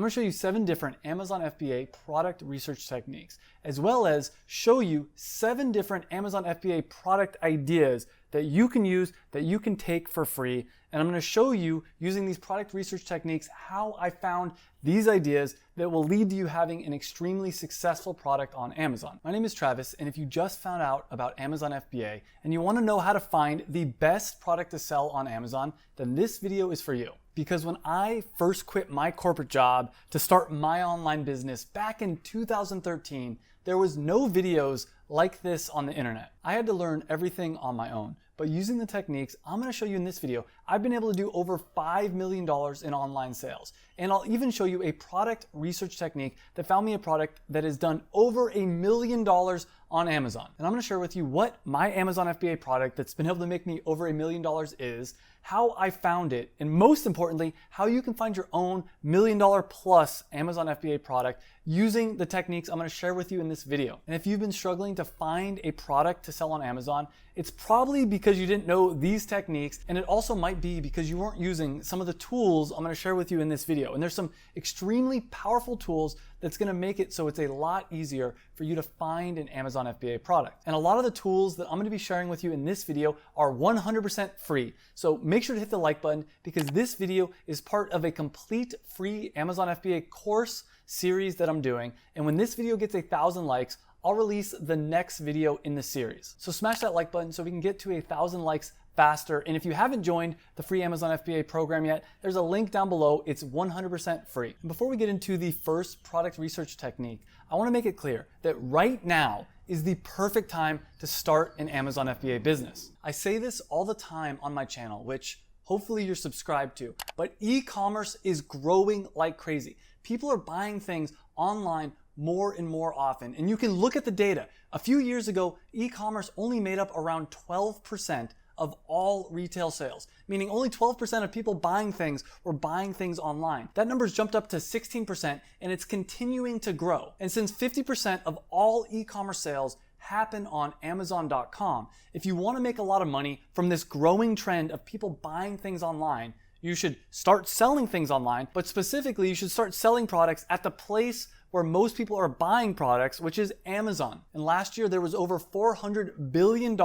I'm gonna show you 7 different Amazon FBA product research techniques, as well as show you 7 different Amazon FBA product ideas that you can use, that you can take for free. And I'm gonna show you, using these product research techniques, how I found these ideas that will lead to you having an extremely successful product on Amazon. My name is Travis, and if you just found out about Amazon FBA and you wanna know how to find the best product to sell on Amazon, then this video is for you. Because when I first quit my corporate job to start my online business back in 2013, there was no videos like this on the internet. I had to learn everything on my own. But using the techniques I'm gonna show you in this video, I've been able to do over $5 million in online sales. And I'll even show you a product research technique that found me a product that has done over $1 million on Amazon. And I'm gonna share with you what my Amazon FBA product that's been able to make me over $1 million is, how I found it, and most importantly, how you can find your own $1 million plus Amazon FBA product using the techniques I'm gonna share with you in this video. And if you've been struggling to find a product to sell on Amazon, it's probably because you didn't know these techniques, and it also might be because you weren't using some of the tools I'm gonna share with you in this video. And there's some extremely powerful tools that's gonna make it so it's a lot easier for you to find an Amazon FBA product. And a lot of the tools that I'm gonna be sharing with you in this video are 100% free. So make sure to hit the like button, because this video is part of a complete free Amazon FBA course series that I'm doing. And when this video gets 1,000 likes, I'll release the next video in the series. So smash that like button so we can get to 1,000 likes faster. And if you haven't joined the free Amazon FBA program yet, there's a link down below. It's 100% free. And before we get into the first product research technique, I wanna make it clear that right now is the perfect time to start an Amazon FBA business. I say this all the time on my channel, which hopefully you're subscribed to, but e-commerce is growing like crazy. People are buying things online more and more often, and you can look at the data. A few years ago, e-commerce only made up around 12% of all retail sales, meaning only 12% of people buying things were buying things online. That number's jumped up to 16%, and it's continuing to grow. And since 50% of all e-commerce sales happen on Amazon.com, if you want to make a lot of money from this growing trend of people buying things online, you should start selling things online, but specifically you should start selling products at the place where most people are buying products, which is Amazon. And last year there was over $400 billion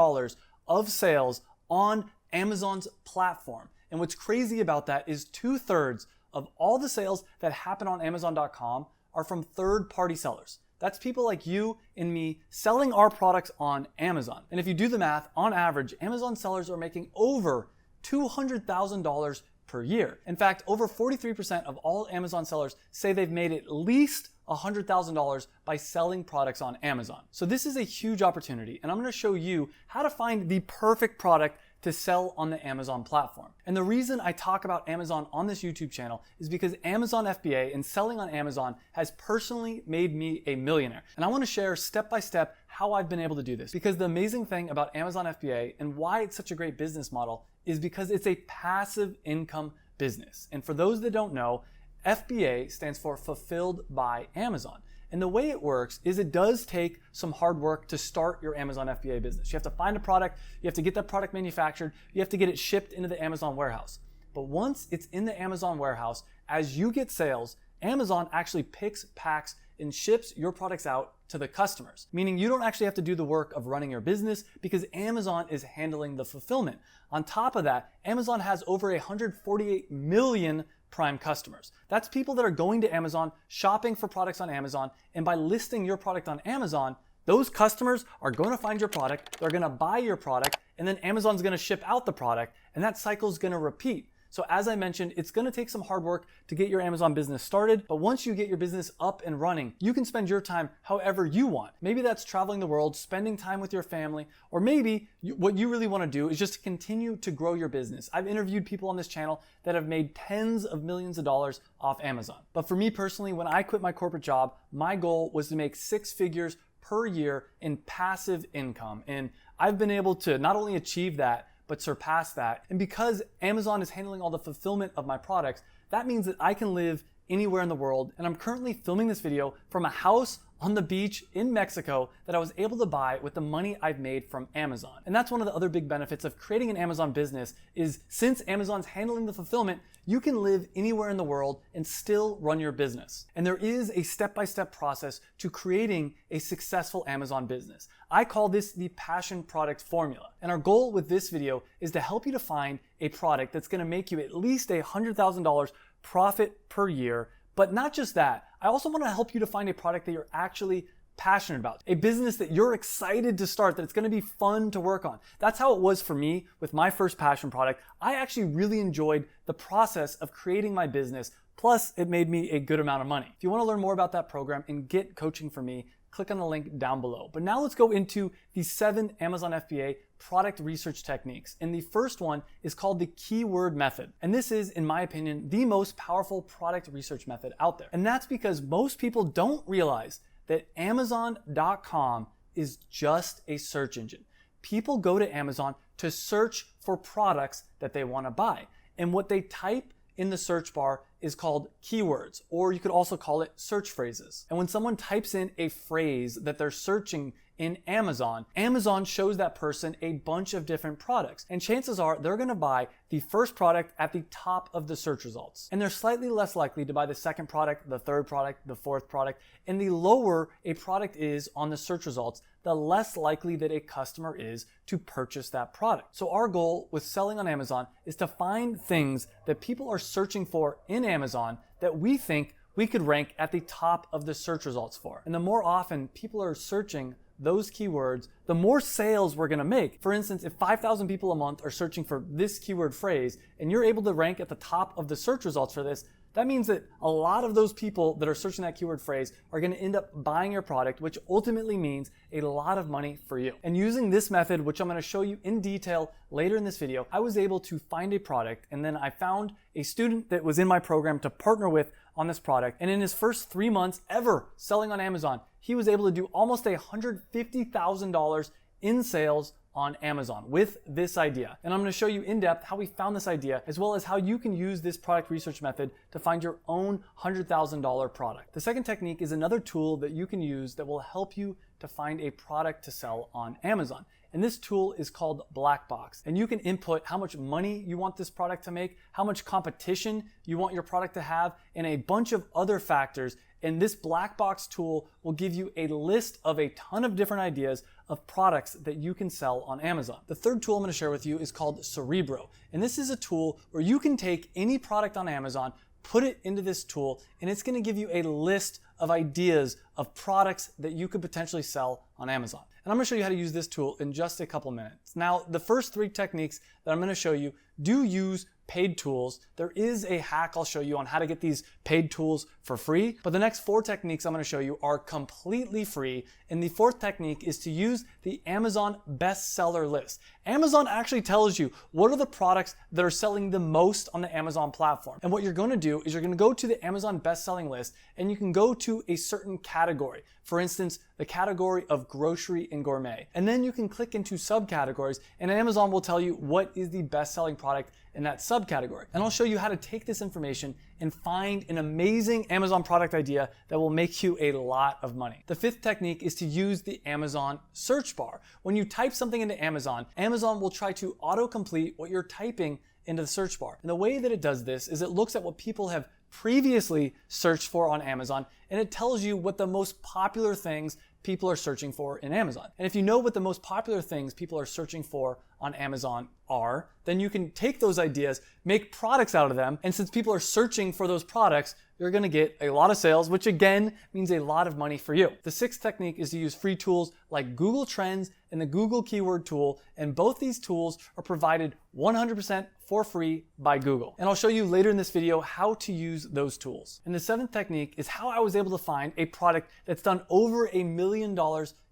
of sales on Amazon's platform. And what's crazy about that is 2/3 of all the sales that happen on Amazon.com are from third-party sellers. That's people like you and me selling our products on Amazon. And if you do the math, on average, Amazon sellers are making over $200,000 per year. In fact, over 43% of all Amazon sellers say they've made at least $100,000 by selling products on Amazon. So this is a huge opportunity, and I'm gonna show you how to find the perfect product to sell on the Amazon platform. And the reason I talk about Amazon on this YouTube channel is because Amazon FBA and selling on Amazon has personally made me a millionaire. And I wanna share step by step how I've been able to do this. Because the amazing thing about Amazon FBA and why it's such a great business model is because it's a passive income business. And for those that don't know, FBA stands for Fulfilled by Amazon. And the way it works is it does take some hard work to start your Amazon FBA business. You have to find a product, you have to get that product manufactured, you have to get it shipped into the Amazon warehouse. But once it's in the Amazon warehouse, as you get sales, Amazon actually picks, packs, and ships your products out to the customers. Meaning you don't actually have to do the work of running your business because Amazon is handling the fulfillment. On top of that, Amazon has over 148 million Prime customers. That's people that are going to Amazon, shopping for products on Amazon, and by listing your product on Amazon, those customers are going to find your product, they're going to buy your product, and then Amazon's going to ship out the product, and that cycle is going to repeat. So as I mentioned, it's going to take some hard work to get your Amazon business started, but once you get your business up and running, you can spend your time however you want. Maybe that's traveling the world, spending time with your family, or maybe what you really want to do is just to continue to grow your business. I've interviewed people on this channel that have made tens of millions of dollars off Amazon. But for me personally, when I quit my corporate job, my goal was to make 6 figures per year in passive income. And I've been able to not only achieve that, but surpass that. And because Amazon is handling all the fulfillment of my products, that means that I can live anywhere in the world, and I'm currently filming this video from a house on the beach in Mexico that I was able to buy with the money I've made from Amazon. And that's one of the other big benefits of creating an Amazon business is since Amazon's handling the fulfillment, you can live anywhere in the world and still run your business. And there is a step-by-step process to creating a successful Amazon business. I call this the passion product formula. And our goal with this video is to help you to find a product that's gonna make you at least $100,000 profit per year. But not just that, I also want to help you to find a product that you're actually passionate about, a business that you're excited to start, that it's going to be fun to work on. That's how it was for me with my first passion product. I actually really enjoyed the process of creating my business, plus it made me a good amount of money. If you want to learn more about that program and get coaching from me, click on the link down below. But now let's go into the 7 Amazon FBA product research techniques. And the first one is called the keyword method. And this is, in my opinion, the most powerful product research method out there. And that's because most people don't realize that Amazon.com is just a search engine. People go to Amazon to search for products that they want to buy. And what they type in the search bar is called keywords, or you could also call it search phrases. And when someone types in a phrase that they're searching in Amazon, Amazon shows that person a bunch of different products. And chances are they're gonna buy the first product at the top of the search results. And they're slightly less likely to buy the second product, the third product, the fourth product. And the lower a product is on the search results, the less likely that a customer is to purchase that product. So our goal with selling on Amazon is to find things that people are searching for in Amazon that we think we could rank at the top of the search results for. And the more often people are searching those keywords, the more sales we're gonna make. For instance, if 5,000 people a month are searching for this keyword phrase and you're able to rank at the top of the search results for this, that means that a lot of those people that are searching that keyword phrase are gonna end up buying your product, which ultimately means a lot of money for you. And using this method, which I'm gonna show you in detail later in this video, I was able to find a product, and then I found a student that was in my program to partner with on this product. And in his first 3 months ever selling on Amazon, he was able to do almost $150,000 in sales on Amazon with this idea. And I'm gonna show you in depth how we found this idea, as well as how you can use this product research method to find your own $100,000 product. The second technique is another tool that you can use that will help you to find a product to sell on Amazon. And this tool is called Black Box. And you can input how much money you want this product to make, how much competition you want your product to have, and a bunch of other factors. And this Black Box tool will give you a list of a ton of different ideas of products that you can sell on Amazon. The third tool I'm going to share with you is called Cerebro. And this is a tool where you can take any product on Amazon, put it into this tool, and it's going to give you a list of ideas of products that you could potentially sell on Amazon. And I'm going to show you how to use this tool in just a couple minutes. Now, the first 3 techniques that I'm going to show you do use paid tools. There is a hack I'll show you on how to get these paid tools for free, but the next 4 techniques I'm going to show you are completely free. And the 4th technique is to use the Amazon bestseller list. Amazon actually tells you what are the products that are selling the most on the Amazon platform. And what you're going to do is you're going to go to the Amazon best-selling list, and you can go to a certain category. For instance, the category of grocery and gourmet. And then you can click into subcategories, and Amazon will tell you what is the best-selling product in that subcategory. And I'll show you how to take this information and find an amazing Amazon product idea that will make you a lot of money. The 5th technique is to use the Amazon search bar. When you type something into Amazon, Amazon will try to autocomplete what you're typing into the search bar. And the way that it does this is it looks at what people have previously searched for on Amazon, and it tells you what the most popular things people are searching for in Amazon. And if you know what the most popular things people are searching for on Amazon are, then you can take those ideas, make products out of them, and since people are searching for those products, you're gonna get a lot of sales, which again means a lot of money for you. The 6th technique is to use free tools like Google Trends and the Google Keyword Tool, and both these tools are provided 100% for free by Google. And I'll show you later in this video how to use those tools. And the 7th technique is how I was able to find a product that's done over $1 million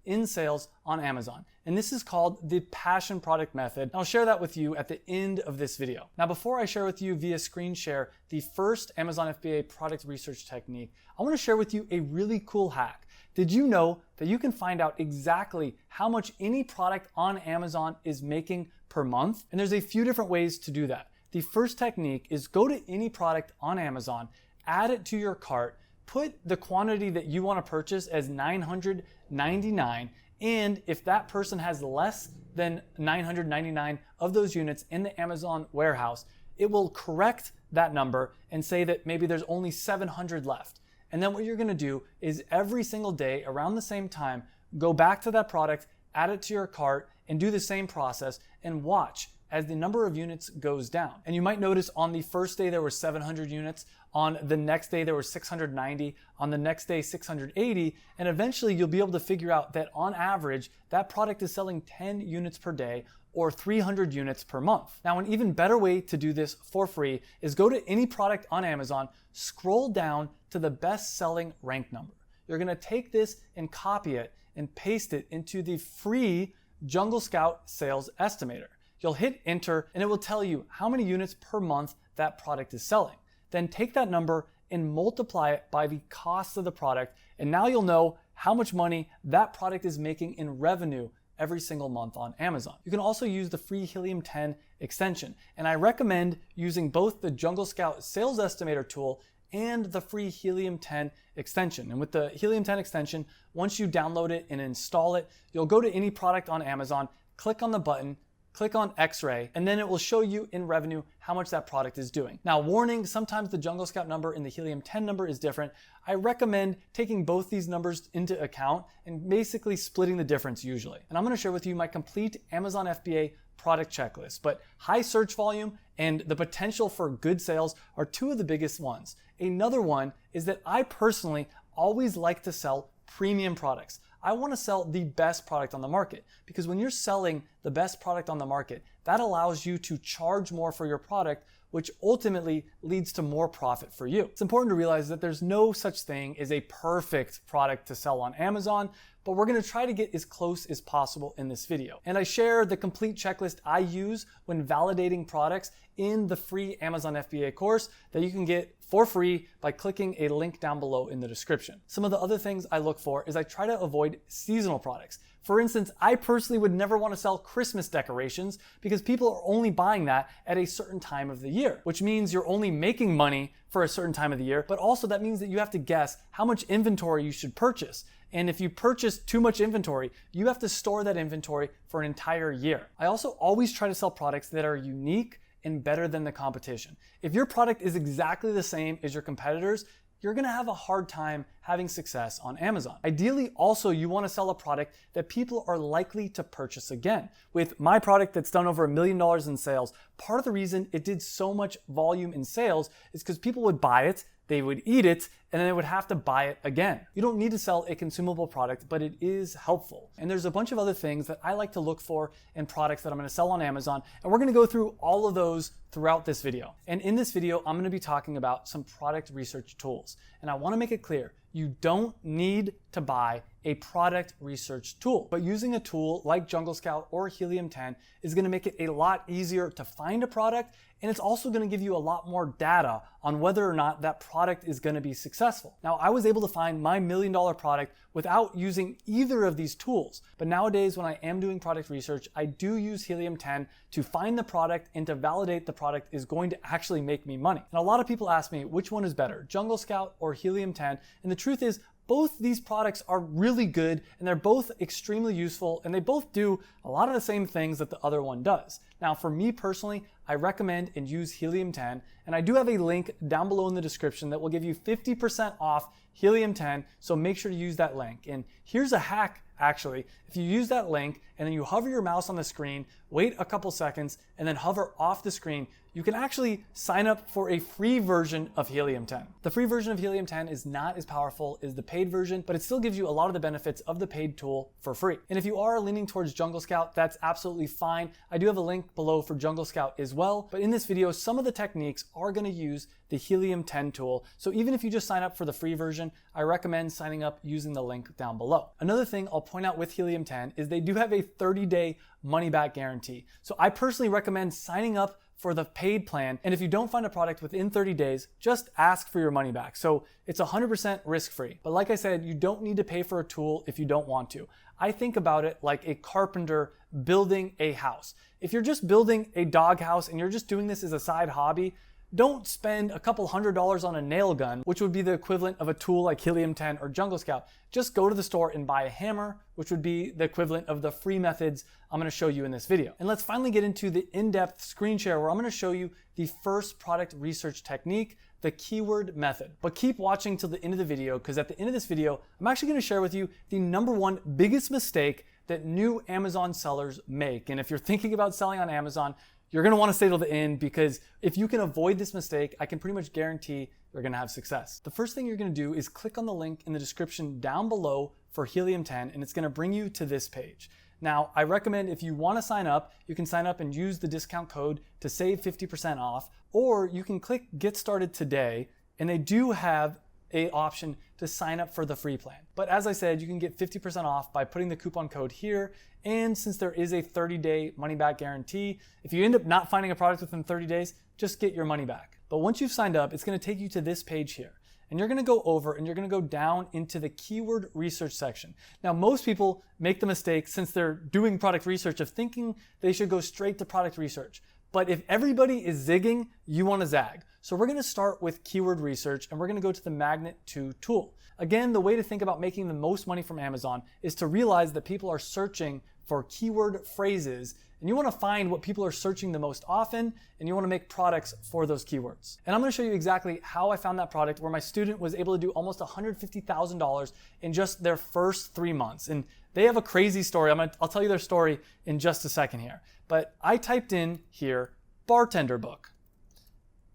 in sales on Amazon. And this is called the passion product method. I'll share that with you at the end of this video. Now, before I share with you via screen share the first Amazon FBA product research technique, I want to share with you a really cool hack. Did you know that you can find out exactly how much any product on Amazon is making per month? And there's a few different ways to do that. The first technique is go to any product on Amazon, add it to your cart, put the quantity that you want to purchase as 999, and if that person has less than 999 of those units in the Amazon warehouse, it will correct that number and say that maybe there's only 700 left. And then what you're going to do is every single day around the same time, go back to that product, add it to your cart, and do the same process and watch as the number of units goes down. And you might notice on the first day there were 700 units, on the next day there were 690, on the next day 680, and eventually you'll be able to figure out that on average that product is selling 10 units per day or 300 units per month. Now, an even better way to do this for free is go to any product on Amazon, scroll down to the best-selling rank number. You're gonna take this and copy it and paste it into the free Jungle Scout Sales Estimator. You'll hit enter and it will tell you how many units per month that product is selling. Then take that number and multiply it by the cost of the product, and now you'll know how much money that product is making in revenue every single month on Amazon. You can also use the free Helium 10 extension, and I recommend using both the Jungle Scout Sales Estimator tool and the free Helium 10 extension. And with the Helium 10 extension, once you download it and install it, you'll go to any product on Amazon, click on the button, click on X-ray, and then it will show you in revenue how much that product is doing. Now, warning, sometimes the Jungle Scout number and the Helium 10 number is different. I recommend taking both these numbers into account and basically splitting the difference usually. And I'm gonna share with you my complete Amazon FBA product checklist, but high search volume and the potential for good sales are two of the biggest ones. Another one is that I personally always like to sell premium products. I want to sell the best product on the market, because when you're selling the best product on the market, that allows you to charge more for your product, which ultimately leads to more profit for you. It's important to realize that there's no such thing as a perfect product to sell on Amazon, but we're going to try to get as close as possible in this video. And I share the complete checklist I use when validating products in the free Amazon FBA course that you can get for free by clicking a link down below in the description. Some of the other things I look for is I try to avoid seasonal products. For instance, I personally would never want to sell Christmas decorations because people are only buying that at a certain time of the year, which means you're only making money for a certain time of the year, but also that means that you have to guess how much inventory you should purchase. And if you purchase too much inventory, you have to store that inventory for an entire year. I also always try to sell products that are unique and better than the competition. If your product is exactly the same as your competitors, you're gonna have a hard time having success on Amazon. Ideally, also, you wanna sell a product that people are likely to purchase again. With my product that's done over $1 million in sales, part of the reason it did so much volume in sales is because people would buy it, they would eat it, and then they would have to buy it again. You don't need to sell a consumable product, but it is helpful. And there's a bunch of other things that I like to look for in products that I'm gonna sell on Amazon, and we're gonna go through all of those throughout this video. And in this video, I'm gonna be talking about some product research tools. And I wanna make it clear, you don't need to buy a product research tool, but using a tool like Jungle Scout or Helium 10 is gonna make it a lot easier to find a product, and it's also gonna give you a lot more data on whether or not that product is gonna be successful. Now, I was able to find my $1 million product without using either of these tools, but nowadays when I am doing product research, I do use Helium 10 to find the product and to validate the product is going to actually make me money. And a lot of people ask me, which one is better, Jungle Scout or Helium 10? And the truth is, both these products are really good and they're both extremely useful and they both do a lot of the same things that the other one does. Now, for me personally, I recommend and use Helium 10, and I do have a link down below in the description that will give you 50% off Helium 10, so make sure to use that link. And here's a hack, actually. If you use that link and then you hover your mouse on the screen, wait a couple seconds, and then hover off the screen, you can actually sign up for a free version of Helium 10. The free version of Helium 10 is not as powerful as the paid version, but it still gives you a lot of the benefits of the paid tool for free. And if you are leaning towards Jungle Scout, that's absolutely fine. I do have a link below for Jungle Scout as well, but in this video, some of the techniques are gonna use the Helium 10 tool. So even if you just sign up for the free version, I recommend signing up using the link down below. Another thing I'll point out with Helium 10 is they do have a 30-day money-back guarantee. So I personally recommend signing up for the paid plan, and if you don't find a product within 30 days, just ask for your money back. So it's 100% risk-free. But like I said, you don't need to pay for a tool if you don't want to. I think about it like a carpenter building a house. If you're just building a doghouse and you're just doing this as a side hobby, don't spend a couple $100s on a nail gun, which would be the equivalent of a tool like Helium 10 or Jungle Scout. Just go to the store and buy a hammer, which would be the equivalent of the free methods I'm going to show you in this video. And let's finally get into the in-depth screen share where I'm going to show you the first product research technique, the keyword method. But keep watching till the end of the video, because at the end of this video, I'm actually going to share with you the #1 biggest mistake that new Amazon sellers make. And if you're thinking about selling on Amazon, you're going to want to stay till the end, because if you can avoid this mistake, I can pretty much guarantee you're going to have success. The first thing you're going to do is click on the link in the description down below for Helium 10, and it's going to bring you to this page. Now, I recommend if you want to sign up, you can sign up and use the discount code to save 50% off, or you can click Get Started Today, and they do have an option to sign up for the free plan. But as I said, you can get 50% off by putting the coupon code here, and since there is a 30-day money-back guarantee, if you end up not finding a product within 30 days, just get your money back. But once you've signed up, it's going to take you to this page here. And you're going to go over and you're going to go down into the keyword research section. Now, most people make the mistake, since they're doing product research, of thinking they should go straight to product research. But if everybody is zigging, you want to zag. So we're going to start with keyword research, and we're going to go to the Magnet 2 tool. Again, the way to think about making the most money from Amazon is to realize that people are searching for keyword phrases, and you want to find what people are searching the most often, and you want to make products for those keywords. And I'm going to show you exactly how I found that product where my student was able to do almost $150,000 in just their first 3 months. And they have a crazy story. I'll tell you their story in just a second here. But I typed in here, bartender book.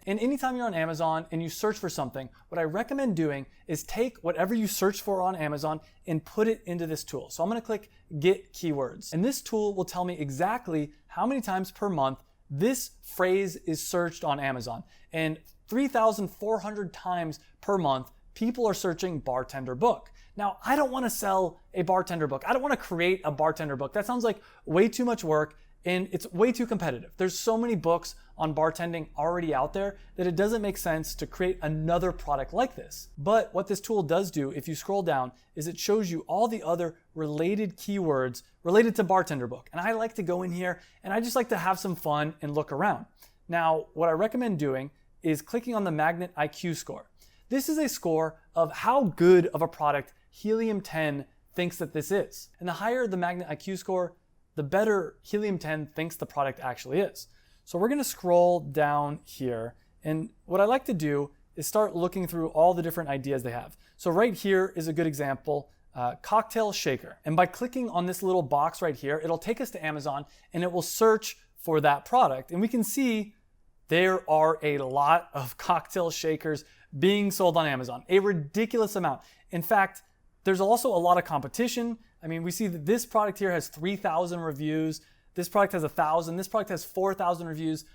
And anytime you're on Amazon and you search for something, what I recommend doing is take whatever you search for on Amazon and put it into this tool. So I'm going to click Get Keywords. And this tool will tell me exactly how many times per month this phrase is searched on Amazon. And 3,400 times per month, people are searching bartender book. Now, I don't want to sell a bartender book. I don't want to create a bartender book. That sounds like way too much work, and it's way too competitive. There's so many books on bartending already out there that it doesn't make sense to create another product like this. But what this tool does do, if you scroll down, is it shows you all the other related keywords related to bartender book. And I like to go in here and I just like to have some fun and look around. Now, what I recommend doing is clicking on the Magnet IQ score. This is a score of how good of a product Helium 10 thinks that this is. And the higher the Magnet IQ score, the better Helium 10 thinks the product actually is. So we're going to scroll down here, and what I like to do is start looking through all the different ideas they have. So right here is a good example, cocktail shaker. And by clicking on this little box right here, it'll take us to Amazon and it will search for that product. And we can see there are a lot of cocktail shakers being sold on Amazon, a ridiculous amount. In fact, there's also a lot of competition. I mean, we see that this product here has 3,000 reviews. This product has 1,000. This product has 4,000 reviews.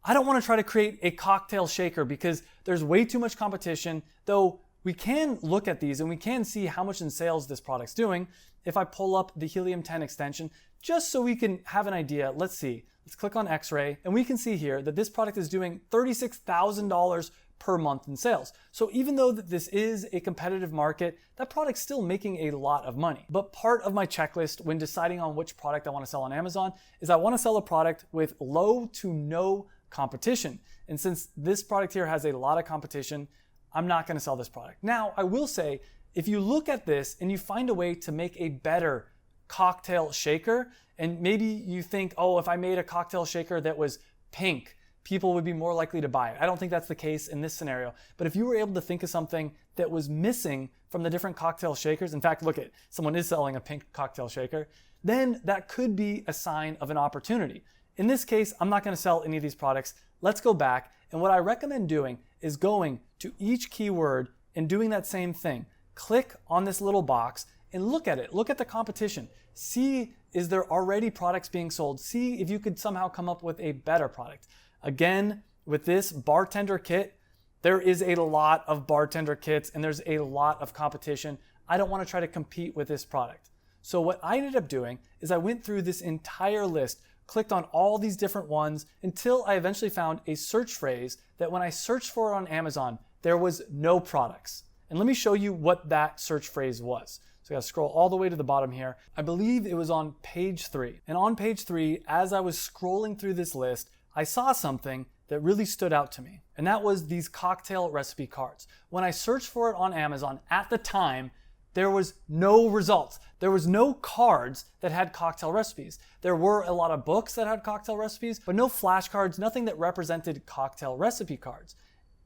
I don't want to try to create a cocktail shaker because there's way too much competition, though we can look at these and we can see how much in sales this product's doing. If I pull up the Helium 10 extension, just so we can have an idea, let's see. Let's click on X-ray, and we can see here that this product is doing $36,000 per month in sales. So even though that this is a competitive market, that product's still making a lot of money. But part of my checklist when deciding on which product I want to sell on Amazon is I want to sell a product with low to no competition. And since this product here has a lot of competition, I'm not going to sell this product. Now, I will say, if you look at this and you find a way to make a better cocktail shaker, and maybe you think, oh, if I made a cocktail shaker that was pink, people would be more likely to buy it. I don't think that's the case in this scenario. But if you were able to think of something that was missing from the different cocktail shakers, in fact, look at, someone is selling a pink cocktail shaker, then that could be a sign of an opportunity. In this case, I'm not going to sell any of these products. Let's go back. And what I recommend doing is going to each keyword and doing that same thing. Click on this little box and look at it. Look at the competition. See, is there already products being sold? See if you could somehow come up with a better product. Again, with this bartender kit, there is a lot of bartender kits and there's a lot of competition. I don't want to try to compete with this product. So what I ended up doing is I went through this entire list, clicked on all these different ones until I eventually found a search phrase that when I searched for it on Amazon, there was no products. And let me show you what that search phrase was. So I gotta scroll all the way to the bottom here. I believe it was on page 3. And on page 3, as I was scrolling through this list, I saw something that really stood out to me, and that was these cocktail recipe cards. When I searched for it on Amazon at the time, there was no results. There was no cards that had cocktail recipes. There were a lot of books that had cocktail recipes, but no flashcards, nothing that represented cocktail recipe cards.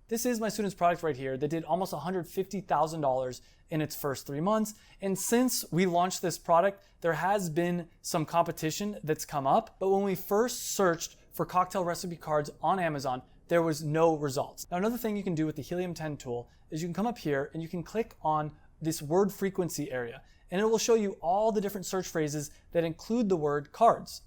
This is my student's product right here that did almost $150,000 in its first 3 months. And since we launched this product, there has been some competition that's come up. But when we first searched for cocktail recipe cards on Amazon, there was no results. Now, another thing you can do with the Helium 10 tool is you can come up here and you can click on this word frequency area, and it will show you all the different search phrases that include the word cards.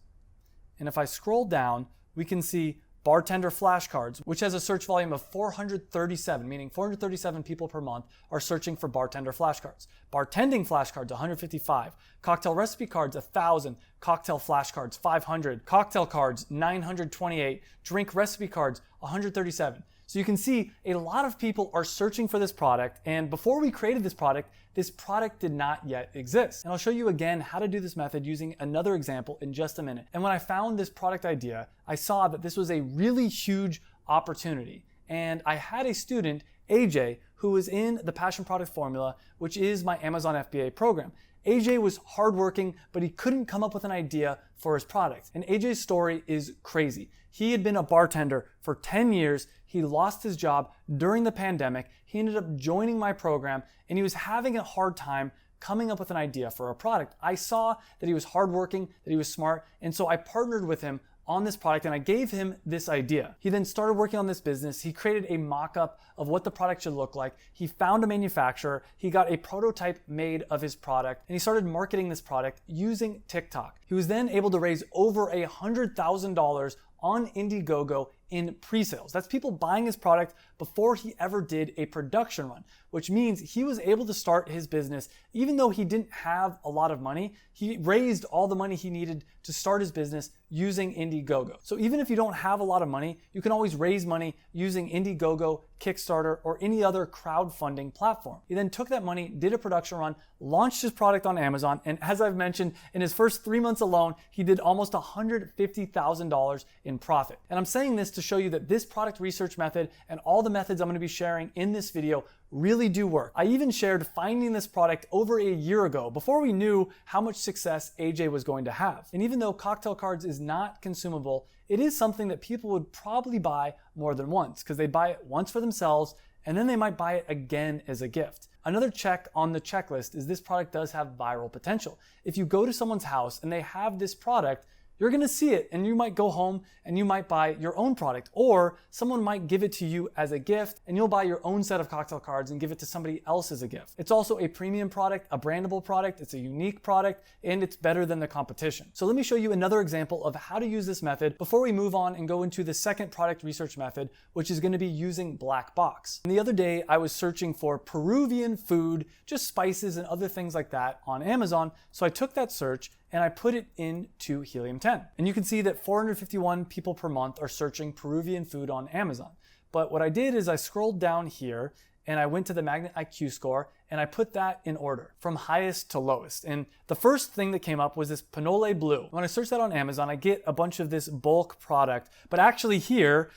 And if I scroll down, we can see bartender flashcards, which has a search volume of 437, meaning 437 people per month are searching for bartender flashcards. Bartending flashcards, 155. Cocktail recipe cards, 1,000. Cocktail flashcards, 500. Cocktail cards, 928. Drink recipe cards, 137. So you can see a lot of people are searching for this product, and before we created this product did not yet exist. And I'll show you again how to do this method using another example in just a minute. And when I found this product idea, I saw that this was a really huge opportunity. And I had a student, AJ, who was in the Passion Product Formula, which is my Amazon FBA program. AJ was hardworking, but he couldn't come up with an idea for his product. And AJ's story is crazy. He had been a bartender for 10 years. He lost his job during the pandemic. He ended up joining my program, and he was having a hard time coming up with an idea for a product. I saw that he was hardworking, that he was smart, and so I partnered with him on this product, and I gave him this idea. He then started working on this business. He created a mock-up of what the product should look like. He found a manufacturer. He got a prototype made of his product, and he started marketing this product using TikTok. He was then able to raise over $100,000 on Indiegogo in pre-sales. That's people buying his product before he ever did a production run, which means he was able to start his business even though he didn't have a lot of money. He raised all the money he needed to start his business using Indiegogo. So even if you don't have a lot of money, you can always raise money using Indiegogo, Kickstarter, or any other crowdfunding platform. He then took that money, did a production run, launched his product on Amazon, and as I've mentioned, in his first 3 months alone, he did almost $150,000 in profit. And I'm saying this to show you that this product research method and all the methods I'm going to be sharing in this video really do work. I even shared finding this product over a year ago before we knew how much success AJ was going to have. And even though cocktail cards is not consumable, it is something that people would probably buy more than once because they buy it once for themselves and then they might buy it again as a gift. Another check on the checklist is this product does have viral potential. If you go to someone's house and they have this product, you're gonna see it and you might go home and you might buy your own product, or someone might give it to you as a gift and you'll buy your own set of cocktail cards and give it to somebody else as a gift. It's also a premium product, a brandable product, it's a unique product, and it's better than the competition. So let me show you another example of how to use this method before we move on and go into the second product research method, which is gonna be using Black Box. And the other day I was searching for Peruvian food, just spices and other things like that on Amazon. So I took that search and I put it into Helium 10. And you can see that 451 people per month are searching Peruvian food on Amazon. But what I did is I scrolled down here and I went to the Magnet IQ score and I put that in order from highest to lowest. And the first thing that came up was this Pinole Blue. When I search that on Amazon, I get a bunch of this bulk product, but actually here,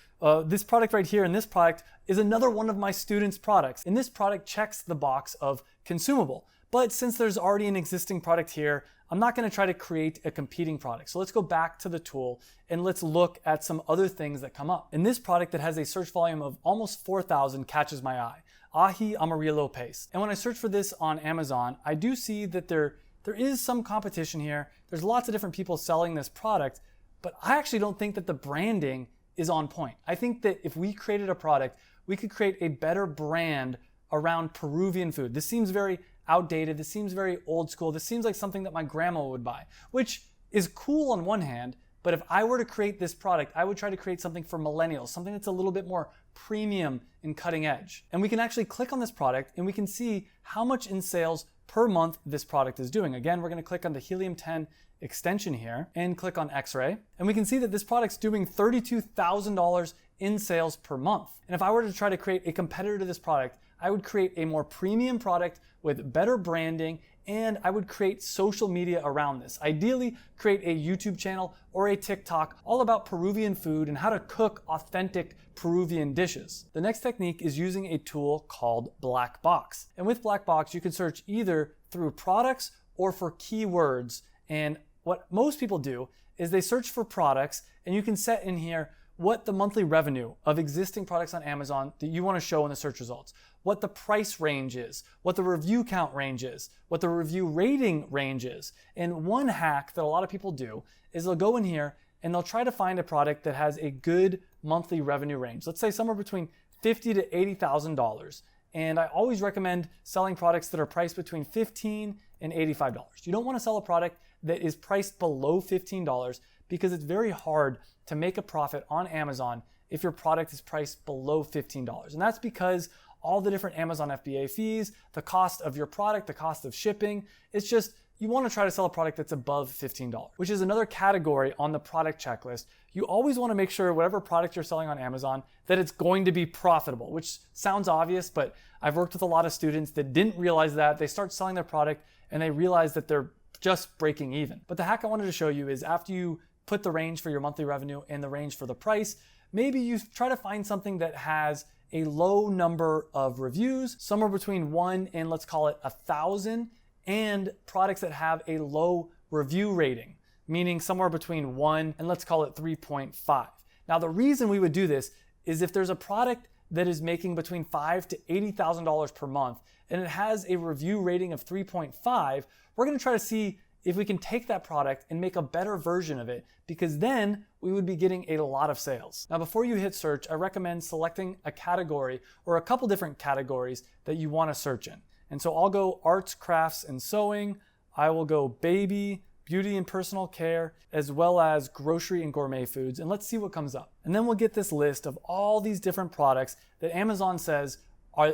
this product right here and this product is another one of my students' products. And this product checks the box of consumable. But since there's already an existing product here, I'm not going to try to create a competing product. So let's go back to the tool and let's look at some other things that come up. And this product that has a search volume of almost 4,000 catches my eye. Ají Amarillo Paste. And when I search for this on Amazon, I do see that there is some competition here. There's lots of different people selling this product, but I actually don't think that the branding is on point. I think that if we created a product, we could create a better brand around Peruvian food. This seems very outdated. This seems very old school. This seems like something that my grandma would buy, which is cool on one hand, but if I were to create this product, I would try to create something for millennials, something that's a little bit more premium and cutting edge. And we can actually click on this product and we can see how much in sales per month this product is doing. Again, we're going to click on the Helium 10 extension here and click on X-ray. And we can see that this product's doing $32,000 in sales per month. And if I were to try to create a competitor to this product, I would create a more premium product with better branding, and I would create social media around this. Ideally, create a YouTube channel or a TikTok all about Peruvian food and how to cook authentic Peruvian dishes. The next technique is using a tool called Black Box. And with Black Box, you can search either through products or for keywords. And what most people do is they search for products, and you can set in here what the monthly revenue of existing products on Amazon that you want to show in the search results, what the price range is, what the review count range is, what the review rating range is. And one hack that a lot of people do is they'll go in here and they'll try to find a product that has a good monthly revenue range. Let's say somewhere between $50,000 to $80,000. And I always recommend selling products that are priced between $15 and $85. You don't want to sell a product that is priced below $15 because it's very hard to make a profit on Amazon if your product is priced below $15. And that's because all the different Amazon FBA fees, the cost of your product, the cost of shipping, it's just, you want to try to sell a product that's above $15, which is another category on the product checklist. You always want to make sure whatever product you're selling on Amazon, that it's going to be profitable, which sounds obvious, but I've worked with a lot of students that didn't realize that. They start selling their product and they realize that they're just breaking even. But the hack I wanted to show you is after you put the range for your monthly revenue and the range for the price, maybe you try to find something that has a low number of reviews, somewhere between 1 and let's call it 1,000, and products that have a low review rating, meaning somewhere between 1 and let's call it 3.5. Now the reason we would do this is if there's a product that is making between $5,000 to $80,000 per month and it has a review rating of 3.5, we're going to try to see if we can take that product and make a better version of it, because then we would be getting a lot of sales. Now, before you hit search, I recommend selecting a category or a couple different categories that you want to search in. And so I'll go arts, crafts, and sewing. I will go baby, beauty and personal care, as well as grocery and gourmet foods. And let's see what comes up. And then we'll get this list of all these different products that Amazon says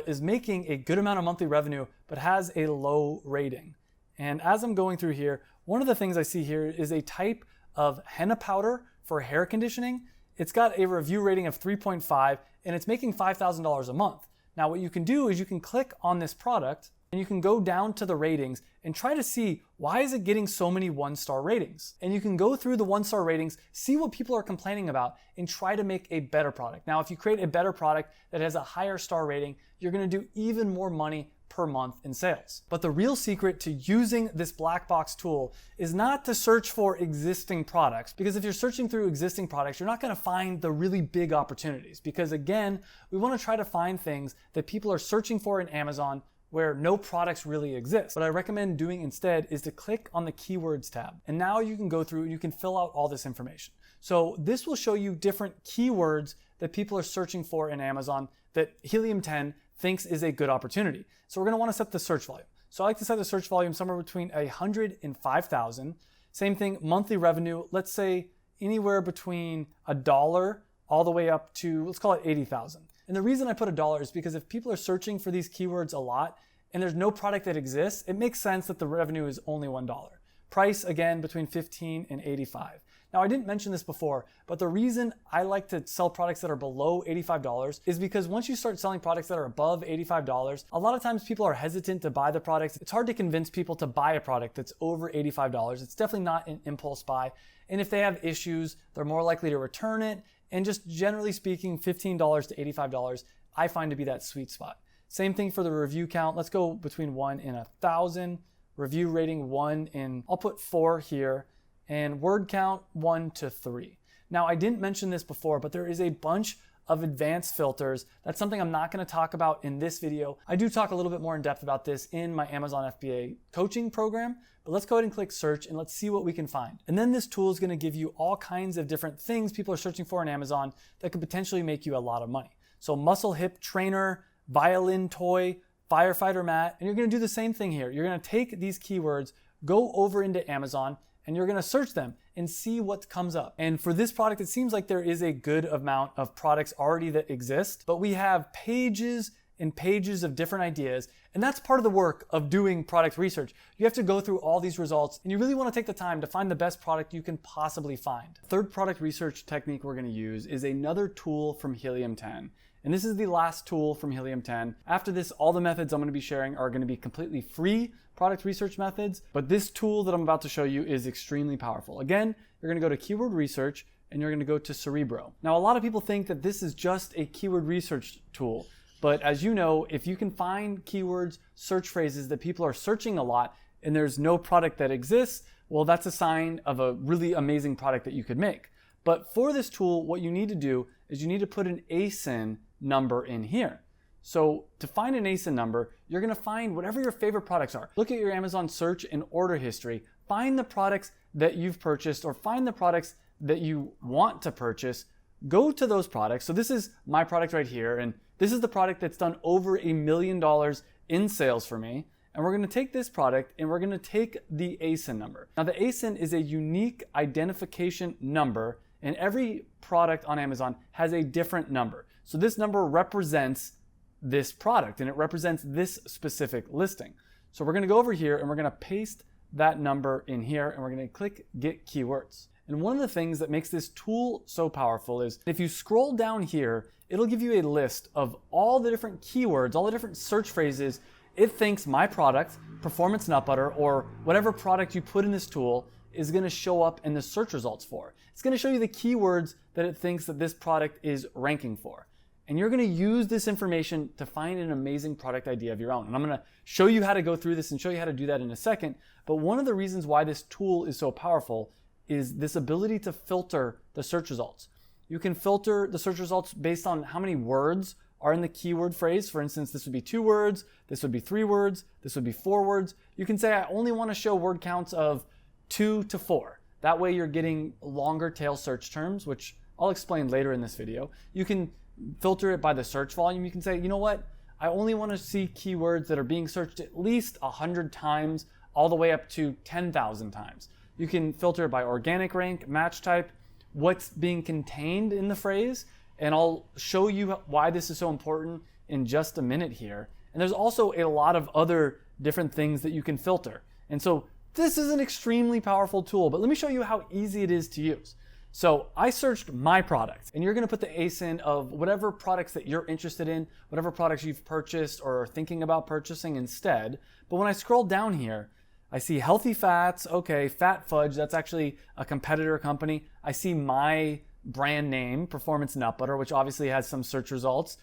is making a good amount of monthly revenue, but has a low rating. And as I'm going through here, one of the things I see here is a type of henna powder for hair conditioning. It's got a review rating of 3.5 and it's making $5,000 a month. Now what you can do is you can click on this product and you can go down to the ratings and try to see why is it getting so many 1-star ratings. And you can go through the 1-star ratings, see what people are complaining about, and try to make a better product. Now if you create a better product that has a higher star rating, you're going to do even more money per month in sales. But the real secret to using this black box tool is not to search for existing products, because if you're searching through existing products, you're not going to find the really big opportunities, because again, we want to try to find things that people are searching for in Amazon where no products really exist. What I recommend doing instead is to click on the keywords tab. And now you can go through and you can fill out all this information. So this will show you different keywords that people are searching for in Amazon that Helium 10 thinks is a good opportunity. So we're going to want to set the search volume. So I like to set the search volume somewhere between 100 and 5,000. Same thing, monthly revenue, let's say anywhere between $1 all the way up to, let's call it 80,000. And the reason I put $1 is because if people are searching for these keywords a lot and there's no product that exists, it makes sense that the revenue is only $1. Price, again, between 15 and 85. Now, I didn't mention this before, but the reason I like to sell products that are below $85 is because once you start selling products that are above $85, a lot of times people are hesitant to buy the products. It's hard to convince people to buy a product that's over $85. It's definitely not an impulse buy. And if they have issues, they're more likely to return it. And just generally speaking, $15 to $85, I find to be that sweet spot. Same thing for the review count. Let's go between 1 and 1,000. Review rating 1 and I'll put 4 here. And word count 1 to 3. Now, I didn't mention this before, but there is a bunch of advanced filters. That's something I'm not going to talk about in this video. I do talk a little bit more in depth about this in my Amazon FBA coaching program, but let's go ahead and click search and let's see what we can find. And then this tool is going to give you all kinds of different things people are searching for on Amazon that could potentially make you a lot of money. So muscle hip trainer, violin toy, firefighter mat, and you're going to do the same thing here. You're going to take these keywords, go over into Amazon, and you're going to search them and see what comes up. And for this product, it seems like there is a good amount of products already that exist, but we have pages and pages of different ideas. And that's part of the work of doing product research. You have to go through all these results and you really want to take the time to find the best product you can possibly find. Third product research technique we're going to use is another tool from Helium 10. And this is the last tool from Helium 10. After this, all the methods I'm going to be sharing are going to be completely free product research methods, but this tool that I'm about to show you is extremely powerful. Again, you're going to go to keyword research and you're going to go to Cerebro. Now, a lot of people think that this is just a keyword research tool, but as you know, if you can find keywords, search phrases that people are searching a lot and there's no product that exists, well, that's a sign of a really amazing product that you could make. But for this tool, what you need to do is you need to put an ASIN number in here. So to find an ASIN number, you're going to find whatever your favorite products are. Look at your Amazon search and order history. Find the products that you've purchased or find the products that you want to purchase. Go to those products. So this is my product right here. And this is the product that's done over $1 million in sales for me. And we're going to take this product and we're going to take the ASIN number. Now the ASIN is a unique identification number, and every product on Amazon has a different number. So this number represents this product and it represents this specific listing. So we're going to go over here and we're going to paste that number in here and we're going to click Get Keywords. And one of the things that makes this tool so powerful is if you scroll down here, it'll give you a list of all the different keywords, all the different search phrases it thinks my product, Performance Nut Butter, or whatever product you put in this tool is going to show up in the search results for. It's going to show you the keywords that it thinks that this product is ranking for. And you're going to use this information to find an amazing product idea of your own. And I'm going to show you how to go through this and show you how to do that in a second. But one of the reasons why this tool is so powerful is this ability to filter the search results. You can filter the search results based on how many words are in the keyword phrase. For instance, this would be 2 words, this would be 3 words, this would be 4 words. You can say I only want to show word counts of 2 to 4. That way you're getting longer tail search terms, which I'll explain later in this video. You can filter it by the search volume. You can say, you know what? I only want to see keywords that are being searched at least 100 times all the way up to 10,000 times. You can filter it by organic rank, match type, what's being contained in the phrase. And I'll show you why this is so important in just a minute here. And there's also a lot of other different things that you can filter. And so this is an extremely powerful tool, but let me show you how easy it is to use. So I searched my product, and you're going to put the ASIN of whatever products that you're interested in, whatever products you've purchased or are thinking about purchasing instead. But when I scroll down here, I see healthy fats. Okay, Fat Fudge, that's actually a competitor company. I see my brand name, Performance Nut Butter, which obviously has some search results.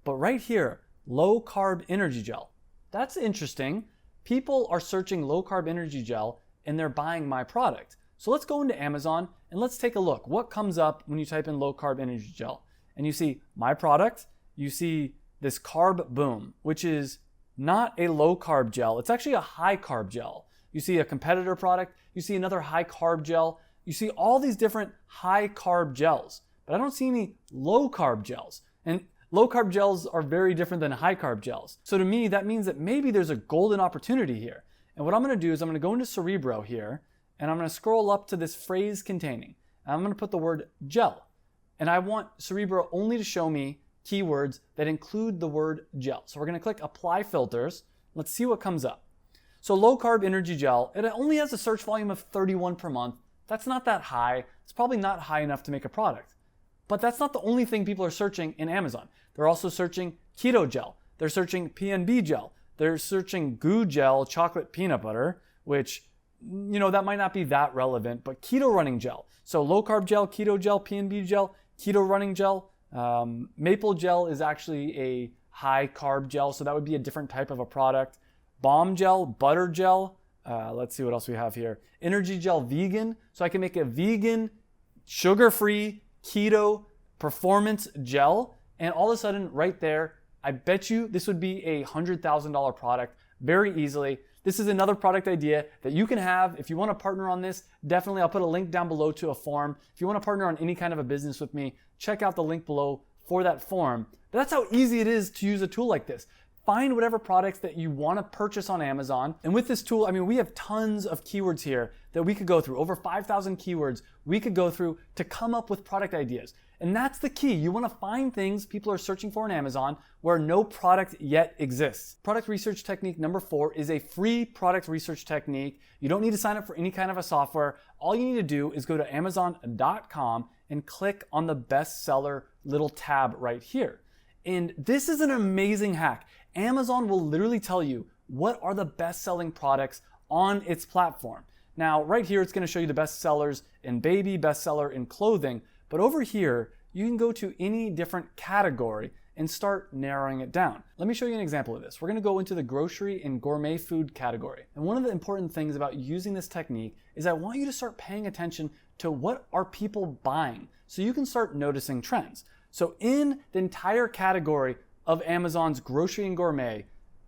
But right here, low carb energy gel. That's interesting. People are searching low carb energy gel and they're buying my product. So let's go into Amazon and let's take a look. What comes up when you type in low carb energy gel? And you see my product, you see this Carb Boom, which is not a low carb gel. It's actually a high carb gel. You see a competitor product, you see another high carb gel. You see all these different high carb gels, but I don't see any low carb gels. And low carb gels are very different than high carb gels. So to me, that means that maybe there's a golden opportunity here. And what I'm going to do is I'm going to go into Cerebro here, and I'm going to scroll up to this phrase containing. And I'm going to put the word gel. And I want Cerebro only to show me keywords that include the word gel. So we're going to click Apply Filters. Let's see what comes up. So low carb energy gel, it only has a search volume of 31 per month. That's not that high. It's probably not high enough to make a product. But that's not the only thing people are searching in Amazon. They're also searching keto gel. They're searching PNB gel. They're searching goo gel, chocolate peanut butter, which, you know, that might not be that relevant, but keto running gel. So low carb gel, keto gel, PNB gel, keto running gel. Maple gel is actually a high carb gel, so that would be a different type of a product. Balm gel, butter gel. Let's see what else we have here. Energy gel vegan. So I can make a vegan, sugar-free, keto performance gel. And all of a sudden right there, I bet you this would be a $100,000 product very easily. This is another product idea that you can have. If you want to partner on this, definitely I'll put a link down below to a form. If you want to partner on any kind of a business with me, check out the link below for that form. But that's how easy it is to use a tool like this. Find whatever products that you want to purchase on Amazon. And with this tool, I mean, we have tons of keywords here that we could go through. Over 5,000 keywords we could go through to come up with product ideas. And that's the key. You want to find things people are searching for on Amazon where no product yet exists. Product research technique number 4 is a free product research technique. You don't need to sign up for any kind of a software. All you need to do is go to Amazon.com and click on the bestseller little tab right here. And this is an amazing hack. Amazon will literally tell you what are the best-selling products on its platform. Now, right here, it's going to show you the best sellers in baby, bestseller in clothing. But over here, you can go to any different category and start narrowing it down. Let me show you an example of this. We're going to go into the grocery and gourmet food category. And one of the important things about using this technique is I want you to start paying attention to what are people buying so you can start noticing trends. So in the entire category of Amazon's grocery and gourmet,